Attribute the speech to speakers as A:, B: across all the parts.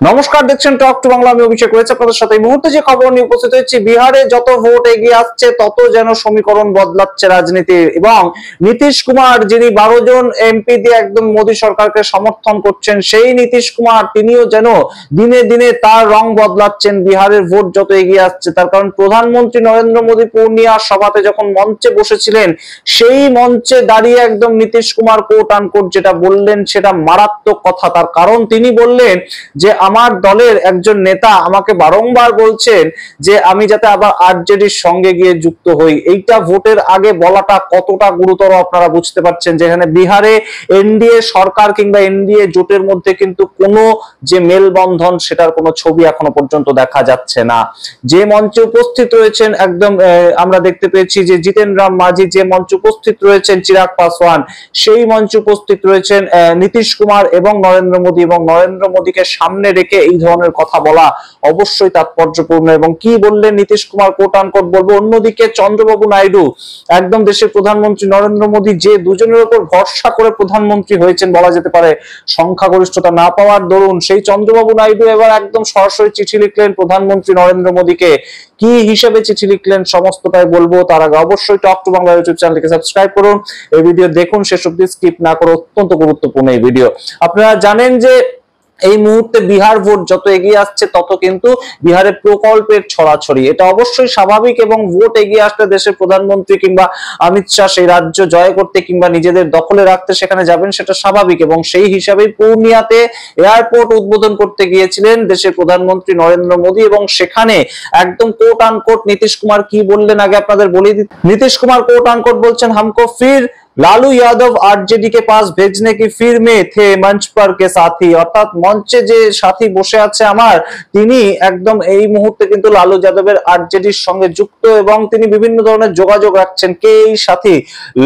A: নমস্কার, দেখছেন talk to Bangla. আমি অভিষেক রয়েছে আপনাদের সাথে। এই মুহূর্তে যে খবর নিয়ে উপস্থিত হয়েছি, বিহারে যত ভোট এগিয়ে আসছে তত যেন সমীকরণ বদলাচ্ছে রাজনীতির। এবং নীতিশ কুমার, যিনি 12 জন এমপি দিয়ে একদম মোদী সরকারকে সমর্থন করছেন, সেই নীতিশ কুমার তিনিও যেন দিনে দিনে তার রং বদলাচ্ছেন বিহারের ভোট যত এগিয়ে আসছে। তার কারণ প্রধানমন্ত্রী নরেন্দ্র মোদী পূর্ণিয়া সভাতে যখন মঞ্চে বসেছিলেন, সেই মঞ্চে দাঁড়িয়ে একদম নীতিশ কুমার কোট আনকোট যেটা বললেন সেটা মারাত্মক কথা। তার কারণ তিনি বললেন যে আমার দলের একজন নেতা আমাকে বারংবার বলছেন যে আমি যাতে আবার আরজেডির সঙ্গে গিয়ে যুক্ত হই। এইটা ভোটের আগে বলাটা কতটা গুরুতর আপনারা বুঝতে পারছেন। যেখানে বিহারে এনডিএ সরকার কিংবা এনডিএ জোটের মধ্যে কিন্তু কোনো যে মেলবন্ধন সেটার কোনো ছবি এখনো পর্যন্ত দেখা যাচ্ছে না। যে মঞ্চে উপস্থিত রয়েছেন একদম আমরা দেখতে পেয়েছি যে জিতেন রাম মাঝি, যে মঞ্চে উপস্থিত রয়েছেন চিরাগ পাসওয়ান, সেই মঞ্চে উপস্থিত রয়েছেন নীতিশ কুমার এবং নরেন্দ্র মোদী। এবং নরেন্দ্র মোদীকে সামনে রেখে এই ধরনের কথা বলা অবশ্যই তাৎপর্যপূর্ণ। এবং কি বললেন নীতিশ কুমার, কোট আনকোট বলবো। অন্যদিকে চন্দ্রবাবু নাইডু, একদম দেশের প্রধানমন্ত্রী নরেন্দ্র মোদী যে দুজনের উপর ভরসা করে প্রধানমন্ত্রী হয়েছেন বলা যেতে পারে সংখ্যাগরিষ্ঠতা না পাওয়ার দরুন, সেই চন্দ্রবাবু নাইডু এবার একদম সরাসরি চিঠি লিখলেন প্রধানমন্ত্রী নরেন্দ্র মোদীকে। কি হিসেবে চিঠি লিখলেন সমস্তটাই বলবো। তার আগে অবশ্যই টক টু বাংলা ইউটিউব চ্যানেলকে সাবস্ক্রাইব করুন, এই ভিডিও দেখুন শেষ অবধি, স্কিপ না করে। অত্যন্ত গুরুত্বপূর্ণ এই ভিডিও। আপনারা জানেন যে এই মুহূর্তে বিহার ভোট যত এগিয়ে আসছে তত কিন্তু বিহারে প্রকল্পের ছড়াছড়ি, এটা অবশ্যই স্বাভাবিক। এবং ভোট এগিয়ে আসলে দেশের প্রধানমন্ত্রী কিংবা অমিত শাহ সেই রাজ্য জয় করতে কিংবা নিজেদের দখলে রাখতে সেখানে যাবেন, সেটা স্বাভাবিক। এবং সেই হিসাবেই পূর্ণিয়াতে এয়ারপোর্ট উদ্বোধন করতে গিয়েছিলেন দেশের প্রধানমন্ত্রী নরেন্দ্র মোদী। এবং সেখানে একদম কোট আনকোট নীতিশ কুমার কি বললেন আগে আপনাদের বলে দিই। নীতিশ কুমার কোट अनकोट বলছেন, हमको फिर লালু यादव आरजेडी के पास भेजने की फिर में थे मंच पर के साथी। অর্থাৎ মঞ্চে যে সাথী বসে আছে আমার, তিনি একদম এই মুহূর্তে কিন্তু লালু যাদবের আরজেডির সঙ্গে যুক্ত এবং তিনি বিভিন্ন ধরনের যোগাযোগ রাখছেন। কে এই সাথী?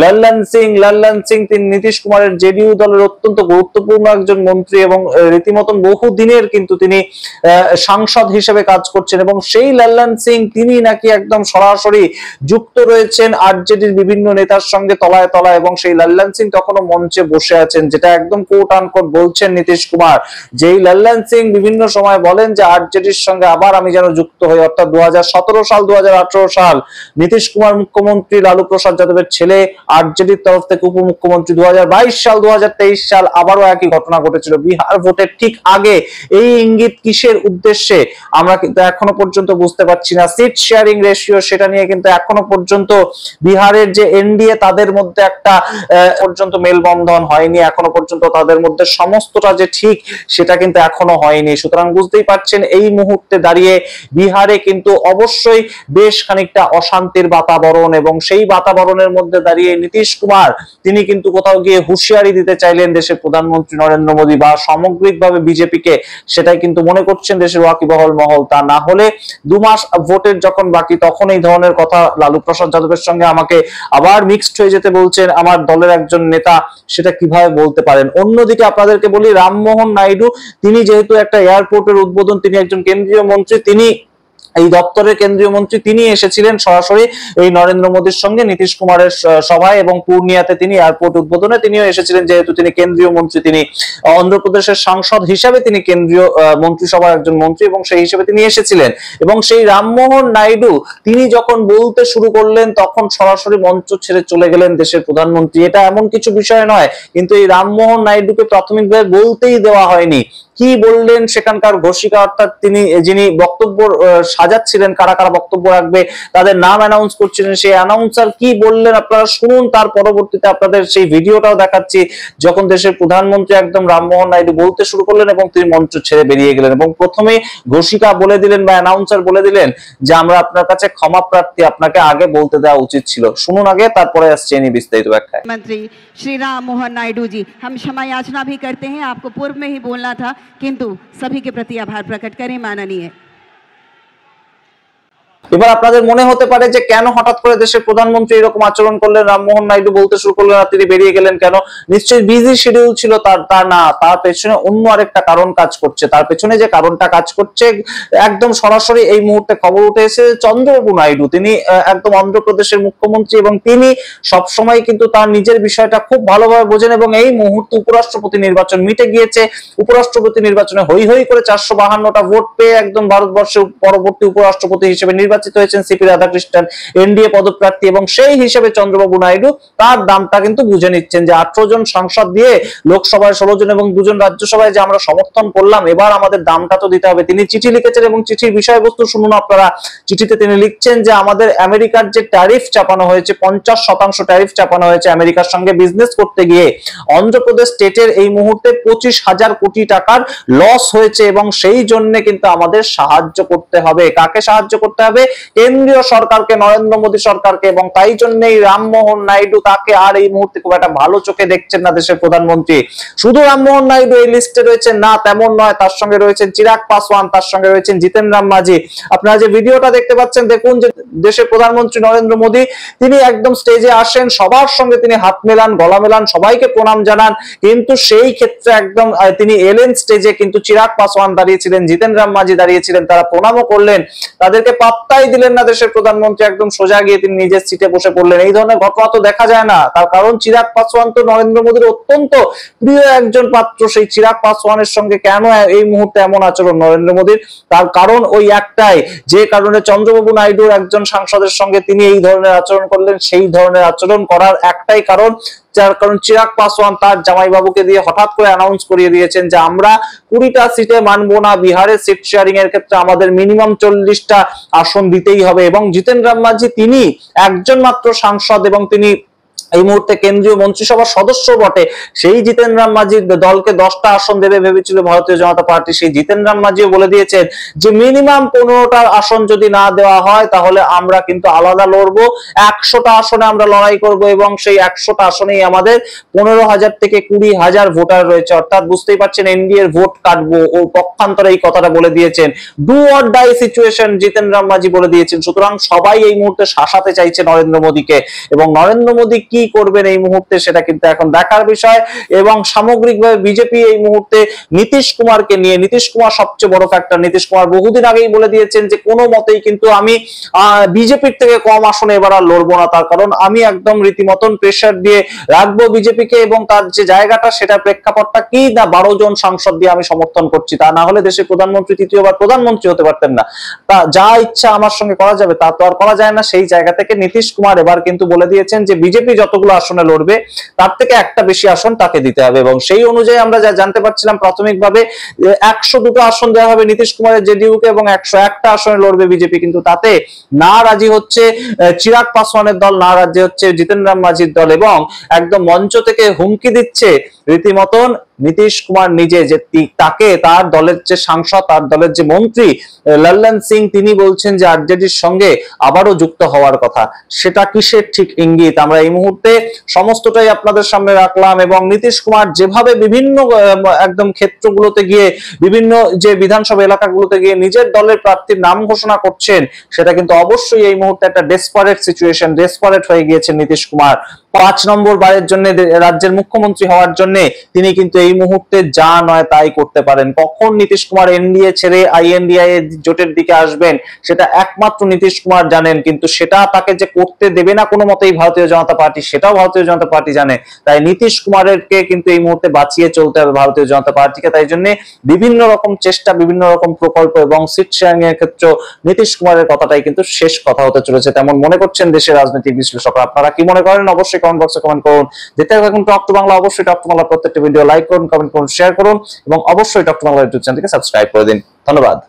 A: লল্লন সিং। লল্লন সিং তিনি নীতিশ কুমারের জেডিইউ দলের অত্যন্ত গুরুত্বপূর্ণ একজন মন্ত্রী এবং রীতিমতন বহু দিনের কিন্তু তিনি সাংসদ হিসেবে কাজ করছেন। এবং সেই লল্লন সিং তিনি নাকি একদম সরাসরি যুক্ত রয়েছেন আরজেডির বিভিন্ন নেতার সঙ্গে তলায় তলায়। এবং সেই লল্লন সিং তখনও মঞ্চে বসে আছেন, যেটা একদম কোট আনকোট বলছেন নীতিশ কুমার। যেই লল্লন সিং বিভিন্ন সময় বলেন যে আরজেডির সঙ্গে আবার আমি যেন যুক্ত হই। অর্থাৎ 2017 সাল 2018 সাল নীতিশ কুমার মুখ্যমন্ত্রী, লালু প্রসাদ যাদবের ছেলে আরজেডির তরফ থেকে উপমুখ্যমন্ত্রী। 2022 সাল 2023 সাল আবারও একই ঘটনা ঘটেছিল বিহার ভোটের ঠিক আগে। এই ইঙ্গিত কিসের উদ্দেশ্যে আমরা কিন্তু এখনো পর্যন্ত বুঝতে পারছি না। সিট শেয়ারিং রেশিও, সেটা নিয়ে কিন্তু এখনো পর্যন্ত বিহারের যে এনডিএ তাদের মধ্যে একটা পর্যন্ত মেলবন্ধন হয়নি। এখনো পর্যন্ত তাদের মধ্যে সমস্তটা যে ঠিক সেটা কিন্তু এখনো হয়নি। সুতরাং বুঝতেই পারছেন এই মুহূর্তে দাঁড়িয়ে বিহারে কিন্তু অবশ্যই বেশ খানিকটা অশান্তির বাতাবরণ। এবং সেই বাতাবরণের মধ্যে দাঁড়িয়ে নীতিশ কুমার তিনি কিন্তু কোথাও গিয়ে হুঁশিয়ারি দিতে চাইলেন দেশের প্রধানমন্ত্রী নরেন্দ্র মোদী বা সামগ্রিকভাবে বিজেপিকে। সেটাই কিন্তু মনে করছেন দেশের ওয়াকিবহল মহল। তা না হলে 2 মাস ভোটের যখন বাকি তখন এই ধরনের কথা লালু প্রসাদ যাদবের সঙ্গে আমাকে আবার মিক্সড হয়ে যেতে বলছেন আমার দলের একজন নেতা, সেটা কিভাবে বলতে পারেন? অন্যদিকে আপনাদেরকে বলি, রামমোহন নাইডু তিনি যেহেতু একটা এয়ারপোর্টের উদ্বোধন, তিনি একজন কেন্দ্রীয় মন্ত্রী, তিনি এই দপ্তরের কেন্দ্রীয় মন্ত্রী, তিনি এসেছিলেন সরাসরি এই নরেন্দ্র মোদীর সঙ্গে নীতিশ কুমারের সভায়। এবং পূর্ণিয়াতে তিনি এয়ারপোর্ট উদ্বোধনে তিনিও এসেছিলেন, যেহেতু তিনি কেন্দ্রীয় মন্ত্রী, তিনি অন্ধ্রপ্রদেশের সাংসদ হিসাবে তিনি কেন্দ্রীয় মন্ত্রিসভার একজন মন্ত্রী এবং সেই হিসেবে তিনি এসেছিলেন। এবং সেই রামমোহন নাইডু তিনি যখন বলতে শুরু করলেন তখন সরাসরি মঞ্চ ছেড়ে চলে গেলেন দেশের প্রধানমন্ত্রী। এটা এমন কিছু বিষয় নয়, কিন্তু এই রামমোহন নাইডুকে প্রাথমিকভাবে বলতেই দেওয়া হয়নি। কি বললেন সেখানকার ঘোষিকা, অর্থাৎ তিনি যিনি বক্তব্য সাজাচ্ছিলেন কারা কারা বক্তব্য রাখবে, তাদের নাম অ্যানাউন্স করছিলেন, সেই অ্যানাউন্সার কি বললেন আপনারা শুনুন। তার পরবর্তীতে আপনাদের সেই ভিডিওটাও দেখাচ্ছি যখন দেশের প্রধানমন্ত্রী একদম রামমোহন নাইডু বলতে শুরু করলেন এবং তিনি মঞ্চ ছেড়ে বেরিয়ে গেলেন। এবং প্রথমে ঘোষিকা বলে দিলেন বা অ্যানাউন্সার বলে দিলেন যে আমরা আপনার কাছে ক্ষমা প্রার্থী, আপনাকে আগে বলতে দেওয়া উচিত ছিল। শুনুন আগে, তারপরে আসছে এনি বিস্তারিত ব্যাখ্যায়।
B: मंत्री श्री राम मोहन नायडू जी, हम क्षमा याचना भी करते हैं, आपको पूर्व में ही बोलना था, किंतु सभी के प्रति आभार प्रकट करें माननीय।
A: এবার আপনাদের মনে হতে পারে যে কেন হঠাৎ করে দেশের প্রধানমন্ত্রী এরকম আচরণ করলেন, রামমোহন নাইডু বলতে শুরু করলেন আর তিনি বেরিয়ে গেলেন কেন? নিশ্চয়ই বিজি শিডিউল ছিল তার না, তার পেছনে অন্য আরেকটা কারণ কাজ করছে। তার পেছনে যে কারণটা কাজ করছে একদম সরাসরি এই মুহূর্তে খবর উঠে এসেছে চন্দ্রবাবু নাইডু, তিনি একদম অন্ধ্রপ্রদেশের মুখ্যমন্ত্রী এবং তিনি সবসময় কিন্তু তার নিজের বিষয়টা খুব ভালোভাবে বোঝেন এবং এই মুহূর্তে উপরাষ্ট্রপতি নির্বাচন মিটে গিয়েছে। উপরাষ্ট্রপতি নির্বাচনে হই হই করে 452টা ভোট পেয়ে একদম ভারতবর্ষের পরবর্তী উপরাষ্ট্রপতি হিসেবে নির্বাচিত হয়েছেন সিপি রাধাকৃষ্ণন, এনডিএ পদপ্রার্থী, এবং সেই হিসেবে চন্দ্রবাবু নাইডু তার দামটা কিন্তু বুঝে নিচ্ছেন যে 18 জন সাংসদ দিয়ে লোকসভায় 16 জন এবং 2 জন রাজ্যসভায় যে আমরা সমর্থন করলাম, এবার আমাদের দামটা তো দিতে হবে। তিনি চিঠি লিখেছেন এবং চিঠির বিষয়বস্তু শুনুন আপনারা। চিঠিতে তিনি লিখছেন যে আমাদের আমেরিকার যে ট্যারিফ চাপানো হয়েছে, 50% ট্যারিফ চাপানো হয়েছে আমেরিকার সঙ্গে বিজনেস করতে গিয়ে, অন্ধ্রপ্রদেশ স্টেটের এই মুহূর্তে 25,000 কোটি টাকার লস হয়েছে এবং সেই জন্য কিন্তু আমাদের সাহায্য করতে হবে। কাকে সাহায্য করতে হবে? কেন্দ্রীয় সরকারকে, নরেন্দ্র মোদী সরকারকে। এবং তাই জন্যই রামমোহন নাইডু তাকে আর এই মুহূর্তে খুব একটা ভালো চোখে দেখছেন না দেশের প্রধানমন্ত্রী। শুধু রামমোহন নাইডু এই লিস্টে রয়েছেন না, তেমন নয়, তার সঙ্গে রয়েছেন চিরাগ পাসওয়ান, তার সঙ্গে রয়েছেন জিতেন রাম মাঝি। আপনারা যে ভিডিওটা দেখতে পাচ্ছেন দেখুন যে দেশের প্রধানমন্ত্রী নরেন্দ্র মোদী তিনি একদম স্টেজে আসেন, সবার সঙ্গে তিনি হাত মেলান, গলা মেলান, সবাইকে প্রণাম জানান, কিন্তু সেই ক্ষেত্রে একদম তিনি এলেন স্টেজে, কিন্তু চিরাগ পাসওয়ান দাঁড়িয়েছিলেন, জিতেন রাম মাঝি দাঁড়িয়েছিলেন, তারা প্রণামও করলেন, তাদেরকে পাত্তাই দিলেন না দেশের প্রধানমন্ত্রী, একদম সোজা গিয়ে তিনি নিজের সিটে বসে পড়লেন। এই ধরনের ঘটনা তো দেখা যায় না। তার কারণ চিরাগ পাসওয়ান তো নরেন্দ্র মোদীর অত্যন্ত প্রিয় একজন পাত্র। সেই চিরাগ পাসওয়ানের সঙ্গে কেন এই মুহূর্তে এমন আচরণ নরেন্দ্র মোদীর? তার কারণ ওই একটাই, যে কারণে চন্দ্রবাবু নাইডুর একজন সাংসদের সঙ্গে তিনি এই ধরনের আচরণ করলেন, সেই ধরনের আচরণ করার একটাই কারণ, যার কারণ চিরাগ পাসওয়ান তার জামাইবাবুকে দিয়ে হঠাৎ করে অ্যানাউন্স করিয়ে দিয়েছেন যে আমরা 20টা সিটে মানবো না, বিহারের সিট শেয়ারিং এর ক্ষেত্রে আমাদের মিনিমাম 40টা আসন দিতেই হবে। এবং জিতেন রাম মাঝি তিনি একজন মাত্র সাংসদ এবং তিনি এই মুহূর্তে কেন্দ্রীয় মন্ত্রিসভার সদস্য বটে। সেই জিতেন রাম মাঝির দলকে 10টা আসন দেবে ভেবেছিল ভারতীয় জনতা পার্টি। সেই জিতেন রাম মাঝিও বলে দিয়েছেন যে মিনিমাম 15টা আসন যদি না দেওয়া হয় তাহলে আমরা কিন্তু আলাদা লড়বো, 100টা আসনে আমরা লড়াই করব এবং সেই 100টা আসনেই আমাদের 15,000 থেকে 20,000 ভোটার রয়েছে। অর্থাৎ বুঝতেই পারছেন এনডিএ এর ভোট কাটবো, ও পক্ষান্তরে এই কথাটা বলে দিয়েছেন। ডু অর ডাই সিচুয়েশন জিতেন রাম মাঝি বলে দিয়েছেন। সুতরাং সবাই এই মুহূর্তে শাসাতে চাইছে নরেন্দ্র মোদীকে, এবং নরেন্দ্র মোদী কি করবেন এই মুহূর্তে সেটা কিন্তু এখন দেখার বিষয়। এবং সামগ্রিকভাবে বিজেপি এই মুহূর্তে নীতিশ কুমারকে নিয়ে, নীতিশ কুমার সবচেয়ে বড় ফ্যাক্টর। নীতিশ কুমার বহুদিন আগেই বলে দিয়েছেন যে কোনো মতেই কিন্তু আমি বিজেপির থেকে কম আসনে এবার আর লড়বো না, তার কারণ আমি একদম রীতিমতন প্রেসার দিয়ে রাখবো বিজেপিকে, এবং তার যে জায়গাটা সেটা প্রেক্ষাপটটা কি না 12 জন সাংসদ দিয়ে আমি সমর্থন করছি, তা না হলে দেশের প্রধানমন্ত্রী তৃতীয়বার প্রধানমন্ত্রী হতে পারতেন না। তা যা ইচ্ছা আমার সঙ্গে করা যাবে তা তো আর করা যায় না। সেই জায়গা থেকে নীতিশ কুমার এবার কিন্তু বলে দিয়েছেন যে বিজেপি যতগুলো আসনে লড়বে তার থেকে একটা বেশি আসন তাকে দিতে হবে, এবং সেই অনুযায়ী আমরা যা জানতে পারছিলাম প্রাথমিকভাবে 102টা আসন দেওয়া হবে নীতিশ কুমারের জেডিইউ কে এবং 101টা আসনে লড়বে বিজেপি। কিন্তু তাতে না রাজি হচ্ছে চিরাগ পাসওয়ানের দল, না রাজি হচ্ছে জিতেন রাম মাঝির দল, এবং একদম মঞ্চ থেকে হুমকি দিচ্ছে রীতিমতন নীতিশ কুমার নিজে, যে তাকে তার দলের যে সাংসদ, তার দলের যে মন্ত্রী লল্লন সিং, তিনি বলছেন যে আরজেডির সঙ্গে আবারও যুক্ত হওয়ার কথা। সেটা কিসের ঠিক ইঙ্গিত আমরা এই মুহূর্তে সমস্তটাই আপনাদের সামনে রাখলাম। এবং নীতিশ কুমার যেভাবে বিভিন্ন একদম ক্ষেত্রগুলোতে গিয়ে, বিভিন্ন যে বিধানসভা এলাকাগুলোতে গিয়ে নিজের দলের প্রার্থীর নাম ঘোষণা করছেন, সেটা কিন্তু অবশ্যই এই মুহূর্তে একটা ডেসপারেট সিচুয়েশন, ডেসপারেট হয়ে গিয়েছেন নীতিশ কুমার। 5 নম্বর বারের জন্য রাজ্যের মুখ্যমন্ত্রী হওয়ার জন্য তিনি কিন্তু এই মুহূর্তে যা নয় তাই করতে পারেন। কখন নীতিশ কুমার এনডিএ ছেড়ে আইএনডিআই জোটের দিকে আসবেন সেটা একমাত্র নীতিশ কুমার জানেন, কিন্তু সেটা তাকে যে করতে দেবে না কোনো মতেই ভারতীয় জনতা পার্টি, সেটাও ভারতীয় জনতা পার্টি জানে। তাই নীতিশ কুমারকে কিন্তু এই মুহূর্তে বাঁচিয়ে চলতে হবে ভারতীয় জনতা পার্টিকে। তাই জন্য বিভিন্ন রকম চেষ্টা, বিভিন্ন রকম প্রকল্প এবং সিট শেয়ারিং এর ক্ষেত্রে নীতিশ কুমারের কথাটাই কিন্তু শেষ কথা হতে চলেছে, তেমন মনে করছেন দেশের রাজনৈতিক বিশ্লেষকরা। আপনারা কি মনে করেন অবশ্যই কমেন্ট বক্সে কমেন্ট করুন। যেতে থাকুন টক টু বাংলা, অবশ্যই টক টু বাংলা প্রত্যেকটা ভিডিও লাইক করুন, কমেন্ট করুন, শেয়ার করুন এবং অবশ্যই টক টু বাংলা ইউটিউব চ্যানেলকে সাবস্ক্রাইব করে দিন। ধন্যবাদ।